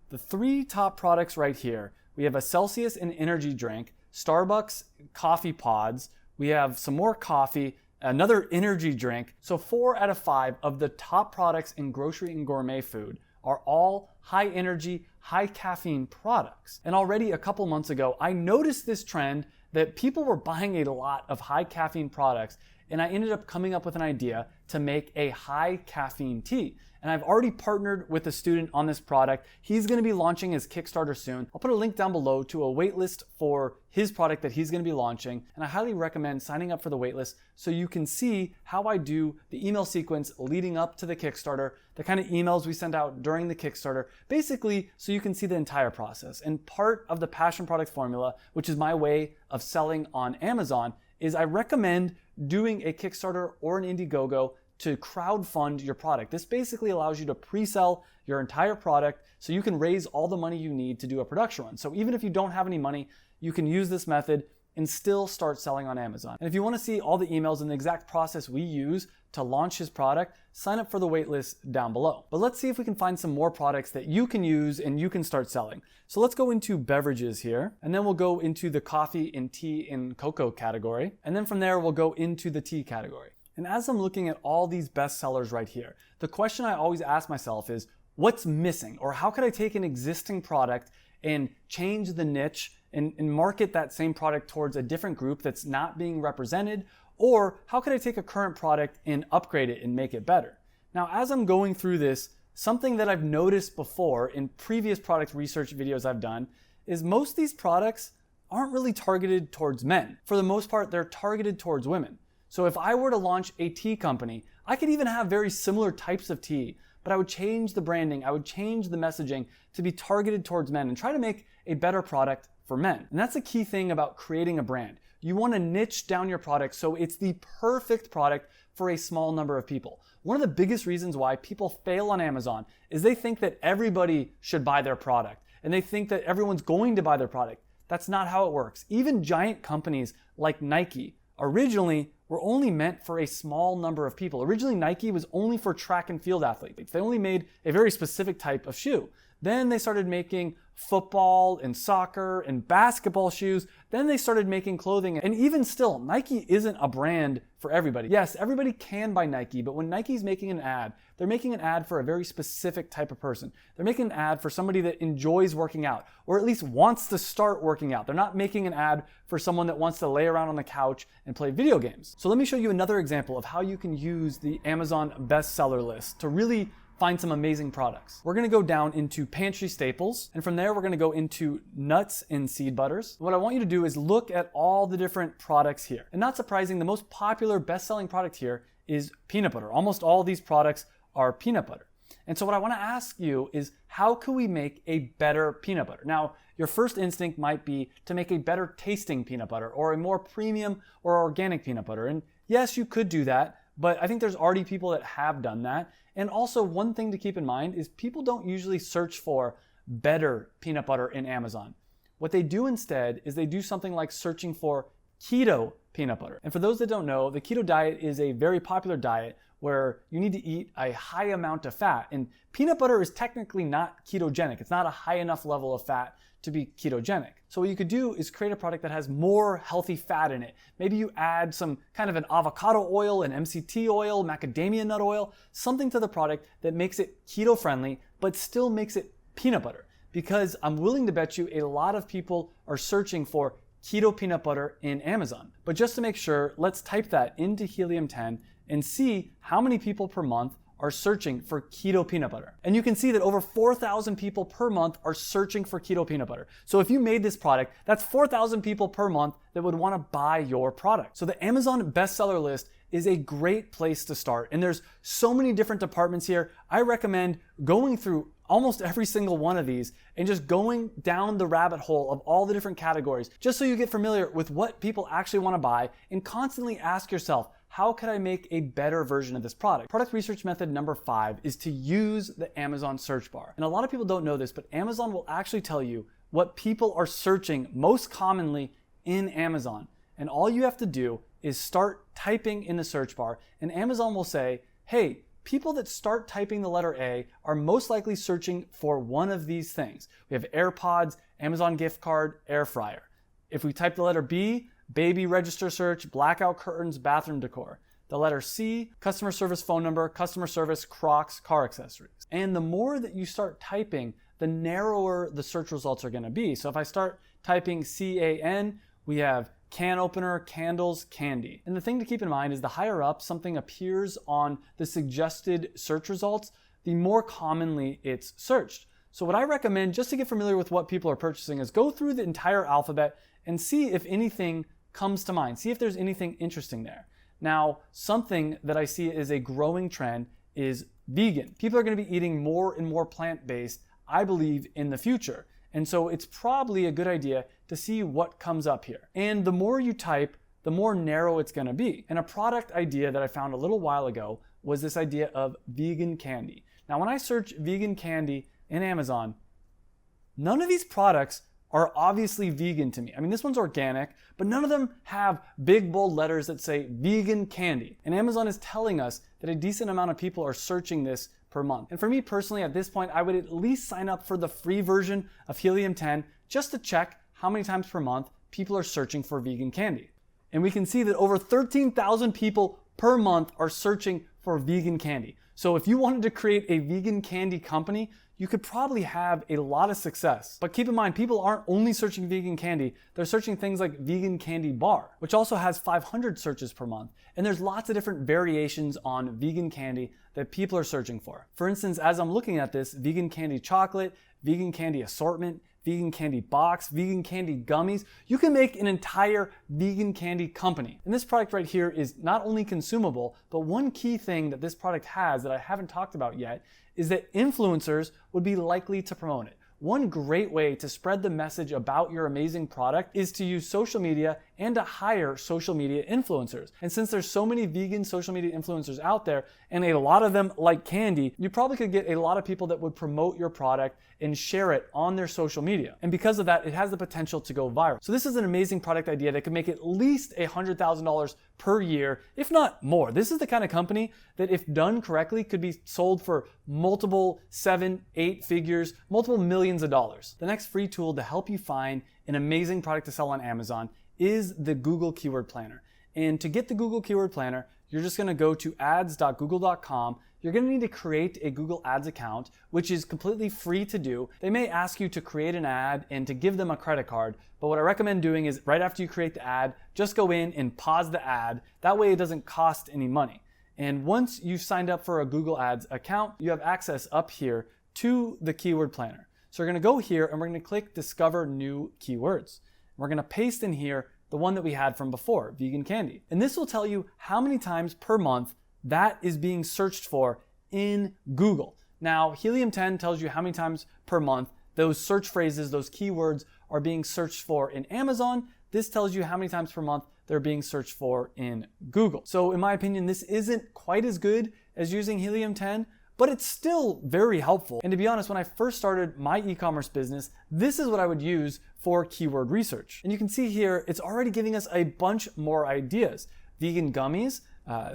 the 3 top products right here, we have a Celsius and energy drink, Starbucks coffee pods, we have some more coffee, another energy drink. So 4 out of 5 of the top products in grocery and gourmet food are all high energy, high caffeine products. And already a couple months ago, I noticed this trend that people were buying a lot of high caffeine products, and I ended up coming up with an idea to make a high caffeine tea. And I've already partnered with a student on this product. He's going to be launching his Kickstarter soon. I'll put a link down below to a waitlist for his product that he's going to be launching. And I highly recommend signing up for the waitlist so you can see how I do the email sequence leading up to the Kickstarter, the kind of emails we send out during the Kickstarter, basically so you can see the entire process. And part of the passion product formula, which is my way of selling on Amazon, is I recommend doing a Kickstarter or an Indiegogo to crowdfund your product. This basically allows you to pre-sell your entire product so you can raise all the money you need to do a production run. So even if you don't have any money, you can use this method and still start selling on Amazon. And if you want to see all the emails and the exact process we use to launch his product, sign up for the waitlist down below. But let's see if we can find some more products that you can use and you can start selling. So let's go into beverages here, and then we'll go into the coffee and tea and cocoa category. And then from there, we'll go into the tea category. And as I'm looking at all these best sellers right here, the question I always ask myself is, what's missing? Or how could I take an existing product and change the niche and market that same product towards a different group that's not being represented? Or how could I take a current product and upgrade it and make it better? Now, as I'm going through this, something that I've noticed before in previous product research videos I've done is most of these products aren't really targeted towards men. For the most part, they're targeted towards women. So if I were to launch a tea company, I could even have very similar types of tea, but I would change the branding, I would change the messaging to be targeted towards men and try to make a better product for men. And that's a key thing about creating a brand. You want to niche down your product so it's the perfect product for a small number of people. One of the biggest reasons why people fail on Amazon is they think that everybody should buy their product and they think that everyone's going to buy their product. That's not how it works. Even giant companies like Nike originally were only meant for a small number of people. Originally, Nike was only for track and field athletes. They only made a very specific type of shoe. Then they started making football and soccer and basketball shoes. Then they started making clothing. And even still, Nike isn't a brand for everybody. Yes, everybody can buy Nike, but when Nike's making an ad, they're making an ad for a very specific type of person. They're making an ad for somebody that enjoys working out, or at least wants to start working out. They're not making an ad for someone that wants to lay around on the couch and play video games. So let me show you another example of how you can use the Amazon bestseller list to really find some amazing products. We're gonna go down into pantry staples, and from there we're gonna go into nuts and seed butters. What I want you to do is look at all the different products here. And not surprising, the most popular best-selling product here is peanut butter. Almost all of these products are peanut butter. And so what I wanna ask you is, how can we make a better peanut butter? Now, your first instinct might be to make a better tasting peanut butter or a more premium or organic peanut butter. And yes, you could do that, but I think there's already people that have done that. And also, one thing to keep in mind is people don't usually search for better peanut butter in Amazon. What they do instead is they do something like searching for keto peanut butter. And for those that don't know, the keto diet is a very popular diet where you need to eat a high amount of fat. And peanut butter is technically not ketogenic. It's not a high enough level of fat to be ketogenic. So what you could do is create a product that has more healthy fat in it. Maybe you add some kind of an avocado oil, an MCT oil, macadamia nut oil, something to the product that makes it keto friendly, but still makes it peanut butter. Because I'm willing to bet you a lot of people are searching for keto peanut butter in Amazon. But just to make sure, let's type that into Helium 10 and see how many people per month are searching for keto peanut butter. And you can see that over 4,000 people per month are searching for keto peanut butter. So if you made this product, that's 4,000 people per month that would want to buy your product. So the Amazon bestseller list is a great place to start. And there's so many different departments here. I recommend going through almost every single one of these and just going down the rabbit hole of all the different categories, just so you get familiar with what people actually want to buy, and constantly ask yourself, how could I make a better version of this product? Product research method number 5 is to use the Amazon search bar. And a lot of people don't know this, but Amazon will actually tell you what people are searching most commonly in Amazon. And all you have to do is start typing in the search bar, and Amazon will say, hey, people that start typing the letter A are most likely searching for one of these things. We have AirPods, Amazon gift card, air fryer. If we type the letter B, baby register search, blackout curtains, bathroom decor. The letter C, customer service phone number, customer service, Crocs, car accessories. And the more that you start typing, the narrower the search results are gonna be. So if I start typing CAN, we have can opener, candles, candy. And the thing to keep in mind is the higher up something appears on the suggested search results, the more commonly it's searched. So what I recommend, just to get familiar with what people are purchasing, is go through the entire alphabet and see if anything comes to mind. See if there's anything interesting there. Now, something that I see is a growing trend is vegan. People are going to be eating more and more plant-based, I believe, in the future. And so it's probably a good idea to see what comes up here. And the more you type, the more narrow it's going to be. And a product idea that I found a little while ago was this idea of vegan candy. Now, when I search vegan candy in Amazon, none of these products are obviously vegan to me. I mean, this one's organic, but none of them have big bold letters that say vegan candy. And Amazon is telling us that a decent amount of people are searching this per month. And for me personally, at this point, I would at least sign up for the free version of Helium 10 just to check how many times per month people are searching for vegan candy. And we can see that over 13,000 people per month are searching for vegan candy. So if you wanted to create a vegan candy company, you could probably have a lot of success. But keep in mind, people aren't only searching vegan candy, they're searching things like vegan candy bar, which also has 500 searches per month. And there's lots of different variations on vegan candy that people are searching for. For instance, as I'm looking at this, vegan candy chocolate, vegan candy assortment, vegan candy box, vegan candy gummies, you can make an entire vegan candy company. And this product right here is not only consumable, but one key thing that this product has that I haven't talked about yet is that influencers would be likely to promote it. One great way to spread the message about your amazing product is to use social media and to hire social media influencers. And since there's so many vegan social media influencers out there, and a lot of them like candy, you probably could get a lot of people that would promote your product and share it on their social media. And because of that, it has the potential to go viral. So this is an amazing product idea that could make at least $100,000 per year, if not more. This is the kind of company that, if done correctly, could be sold for multiple 7, 8 figures, multiple millions of dollars. The next free tool to help you find an amazing product to sell on Amazon is the Google Keyword Planner. And to get the Google Keyword Planner, you're just going to go to ads.google.com. You're going to need to create a Google Ads account, which is completely free to do. They may ask you to create an ad and to give them a credit card, but what I recommend doing is right after you create the ad, just go in and pause the ad. That way it doesn't cost any money. And once you've signed up for a Google Ads account, you have access up here to the Keyword Planner. So we're going to go here and we're going to click Discover New Keywords. We're going to paste in here the one that we had from before, vegan candy. And this will tell you how many times per month that is being searched for in Google. Now, Helium 10 tells you how many times per month those search phrases, those keywords are being searched for in Amazon. This tells you how many times per month they're being searched for in Google. So in my opinion, this isn't quite as good as using Helium 10, but it's still very helpful. And to be honest, when I first started my e-commerce business, this is what I would use for keyword research. And you can see here, it's already giving us a bunch more ideas. Vegan gummies,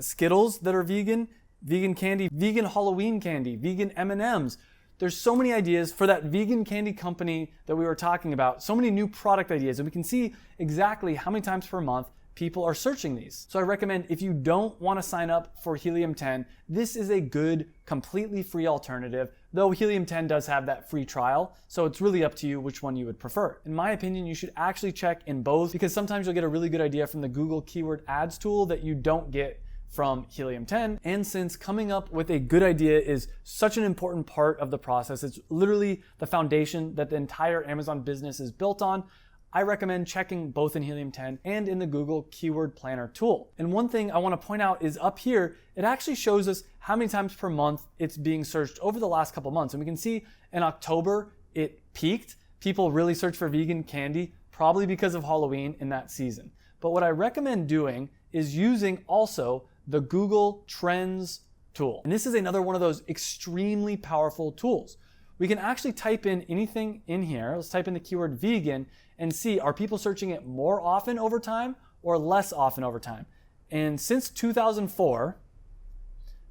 Skittles that are vegan, vegan candy, vegan Halloween candy, vegan M&Ms. There's so many ideas for that vegan candy company that we were talking about, so many new product ideas, and we can see exactly how many times per month people are searching these. So I recommend, if you don't want to sign up for Helium 10, this is a good, completely free alternative, though Helium 10 does have that free trial, so it's really up to you which one you would prefer. In my opinion, you should actually check in both, because sometimes you'll get a really good idea from the Google Keyword Ads tool that you don't get from Helium 10. And since coming up with a good idea is such an important part of the process, it's literally the foundation that the entire Amazon business is built on, I recommend checking both in Helium 10 and in the Google Keyword Planner tool. And one thing I want to point out is up here, it actually shows us how many times per month it's being searched over the last couple months. And we can see in October, it peaked. People really search for vegan candy, probably because of Halloween in that season. But what I recommend doing is using also the Google Trends tool. And this is another one of those extremely powerful tools. We can actually type in anything in here. Let's type in the keyword vegan and see, are people searching it more often over time or less often over time? And since 2004,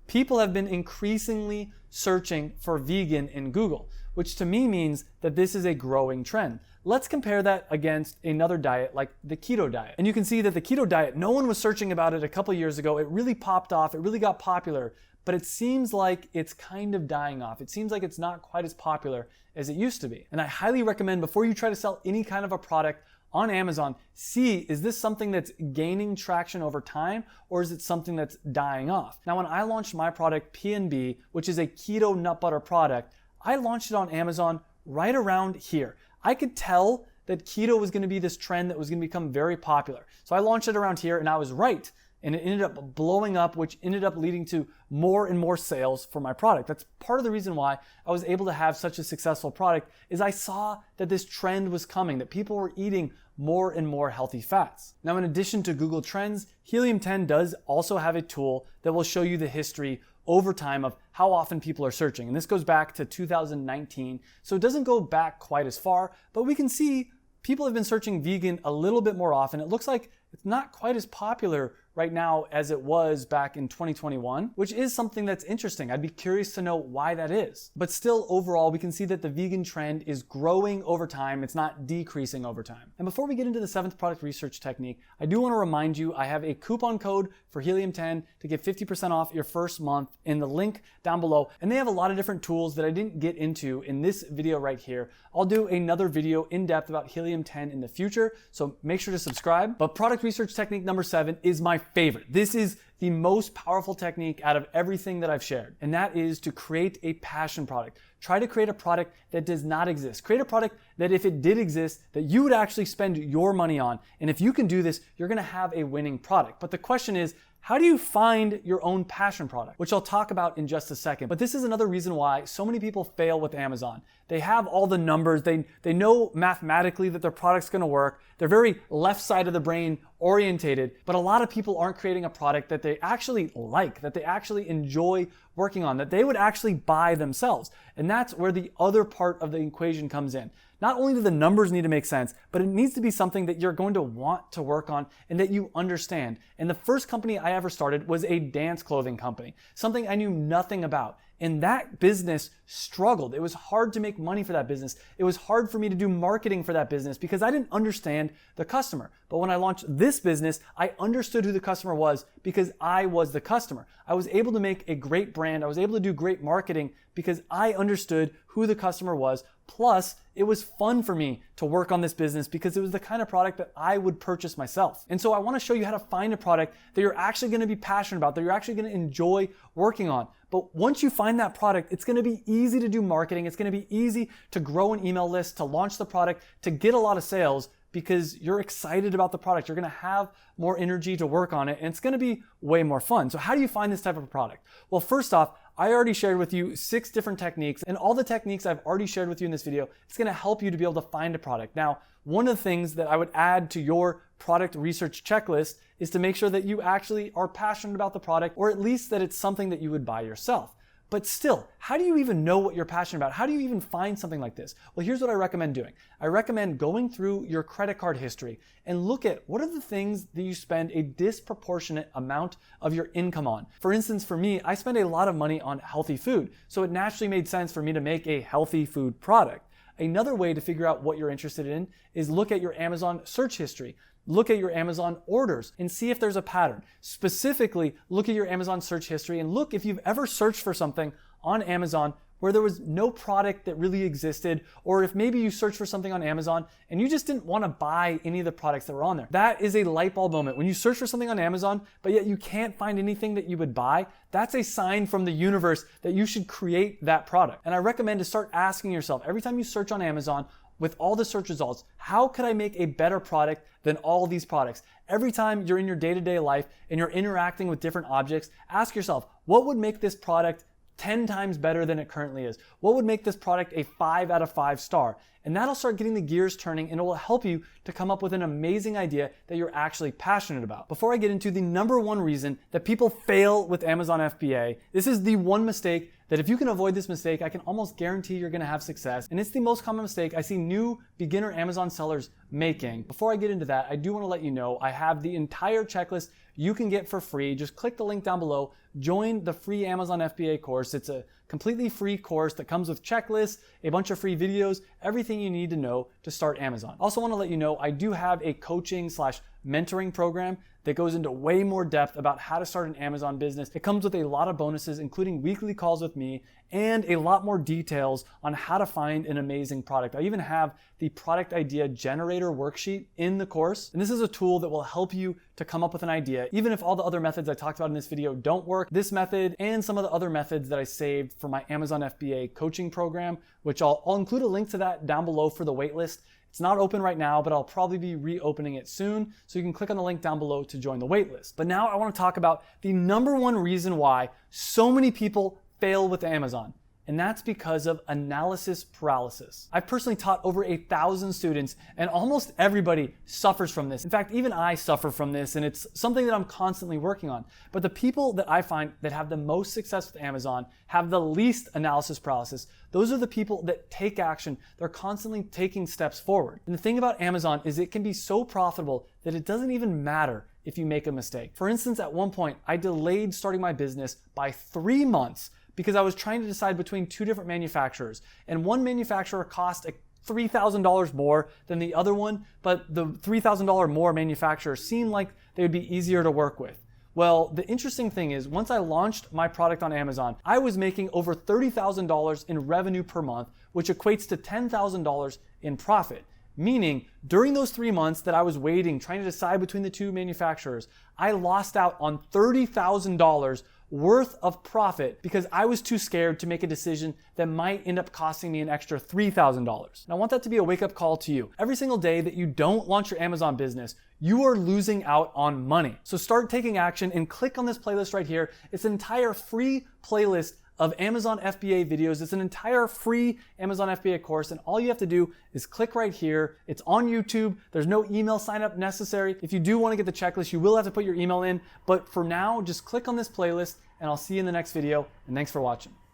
people have been increasingly searching for vegan in Google, which to me means that this is a growing trend. Let's compare that against another diet like the keto diet. And you can see that the keto diet, no one was searching about it a couple years ago. It really popped off. It really got popular, but it seems like it's kind of dying off. It seems like it's not quite as popular as it used to be. And I highly recommend, before you try to sell any kind of a product on Amazon, see, is this something that's gaining traction over time, or is it something that's dying off? Now, when I launched my product, PNB, which is a keto nut butter product, I launched it on Amazon right around here. I could tell that keto was going to be this trend that was going to become very popular. So I launched it around here, and I was right. And it ended up blowing up, which ended up leading to more and more sales for my product. That's part of the reason why I was able to have such a successful product, is I saw that this trend was coming, that people were eating more and more healthy fats. Now, in addition to Google Trends, Helium 10 does also have a tool that will show you the history over time of how often people are searching. And this goes back to 2019. So it doesn't go back quite as far, but we can see people have been searching vegan a little bit more often. It looks like it's not quite as popular right now as it was back in 2021, which is something that's interesting. I'd be curious to know why that is. But still, overall, we can see that the vegan trend is growing over time. It's not decreasing over time. And before we get into the 7th product research technique, I do want to remind you, I have a coupon code for Helium 10 to get 50% off your first month in the link down below. And they have a lot of different tools that I didn't get into in this video right here. I'll do another video in depth about Helium 10 in the future, so make sure to subscribe. But product research technique number 7 is my favorite. This is the most powerful technique out of everything that I've shared, and that is to create a passion product. Try to create a product that does not exist. Create a product that, if it did exist, that you would actually spend your money on. And if you can do this, you're gonna have a winning product. But the question is, how do you find your own passion product? Which I'll talk about in just a second. But this is another reason why so many people fail with Amazon. They have all the numbers. They know mathematically that their product's gonna work. They're very left side of the brain orientated, but a lot of people aren't creating a product that they actually like, that they actually enjoy working on, that they would actually buy themselves. And that's where the other part of the equation comes in. Not only do the numbers need to make sense, but it needs to be something that you're going to want to work on and that you understand. And the first company I ever started was a dance clothing company, something I knew nothing about. And that business struggled. It was hard to make money for that business. It was hard for me to do marketing for that business because I didn't understand the customer. But when I launched this business, I understood who the customer was because I was the customer. I was able to make a great brand. I was able to do great marketing because I understood who the customer was. Plus, it was fun for me to work on this business because it was the kind of product that I would purchase myself. And so I want to show you how to find a product that you're actually going to be passionate about, that you're actually going to enjoy working on. But once you find that product, it's going to be easy to do marketing. It's going to be easy to grow an email list, to launch the product, to get a lot of sales because you're excited about the product. You're going to have more energy to work on it, and it's going to be way more fun. So how do you find this type of product? Well, first off, I already shared with you 6 different techniques, and all the techniques I've already shared with you in this video, it's going to help you to be able to find a product. Now, one of the things that I would add to your product research checklist is to make sure that you actually are passionate about the product, or at least that it's something that you would buy yourself. But still, how do you even know what you're passionate about? How do you even find something like this? Well, here's what I recommend doing. I recommend going through your credit card history and look at what are the things that you spend a disproportionate amount of your income on. For instance, for me, I spend a lot of money on healthy food, so it naturally made sense for me to make a healthy food product. Another way to figure out what you're interested in is look at your Amazon search history. Look at your Amazon orders and see if there's a pattern. Specifically, look at your Amazon search history and look if you've ever searched for something on Amazon where there was no product that really existed, or if maybe you searched for something on Amazon and you just didn't want to buy any of the products that were on there. That is a light bulb moment. When you search for something on Amazon, but yet you can't find anything that you would buy, that's a sign from the universe that you should create that product. And I recommend to start asking yourself, every time you search on Amazon, with all the search results, how could I make a better product than all these products? Every time you're in your day-to-day life and you're interacting with different objects, ask yourself, what would make this product 10 times better than it currently is? What would make this product a 5 out of 5 star? And that'll start getting the gears turning, and it will help you to come up with an amazing idea that you're actually passionate about. Before I get into the number one reason that people fail with Amazon FBA, this is the one mistake that if you can avoid this mistake, I can almost guarantee you're gonna have success. And it's the most common mistake I see new beginner Amazon sellers making. Before I get into that, I do wanna let you know I have the entire checklist you can get for free. Just click the link down below, join the free Amazon FBA course. It's a completely free course that comes with checklists, a bunch of free videos, everything you need to know to start Amazon. Also wanna let you know I do have a coaching/mentoring program that goes into way more depth about how to start an Amazon business. It comes with a lot of bonuses, including weekly calls with me and a lot more details on how to find an amazing product. I even have the product idea generator worksheet in the course. And this is a tool that will help you to come up with an idea. Even if all the other methods I talked about in this video don't work, this method and some of the other methods that I saved for my Amazon FBA coaching program, which I'll include a link to that down below for the waitlist. It's not open right now, but I'll probably be reopening it soon. So you can click on the link down below to join the waitlist. But now I want to talk about the number one reason why so many people fail with Amazon. And that's because of analysis paralysis. I've personally taught over 1,000 students, and almost everybody suffers from this. In fact, even I suffer from this, and it's something that I'm constantly working on. But the people that I find that have the most success with Amazon have the least analysis paralysis. Those are the people that take action. They're constantly taking steps forward. And the thing about Amazon is it can be so profitable that it doesn't even matter if you make a mistake. For instance, at one point, I delayed starting my business by 3 months because I was trying to decide between 2 different manufacturers. And one manufacturer cost $3,000 more than the other one, but the $3,000 more manufacturer seemed like they would be easier to work with. Well, the interesting thing is once I launched my product on Amazon, I was making over $30,000 in revenue per month, which equates to $10,000 in profit. Meaning, during those 3 months that I was waiting, trying to decide between the 2 manufacturers, I lost out on $30,000 worth of profit because I was too scared to make a decision that might end up costing me an extra $3,000. And I want that to be a wake-up call to you. Every single day that you don't launch your Amazon business, you are losing out on money. So start taking action and click on this playlist right here. It's an entire free playlist of Amazon FBA videos. It's an entire free Amazon FBA course, and all you have to do is click right here. It's on YouTube. There's no email sign up necessary. If you do want to get the checklist, you will have to put your email in, but for now, just click on this playlist, and I'll see you in the next video, and thanks for watching.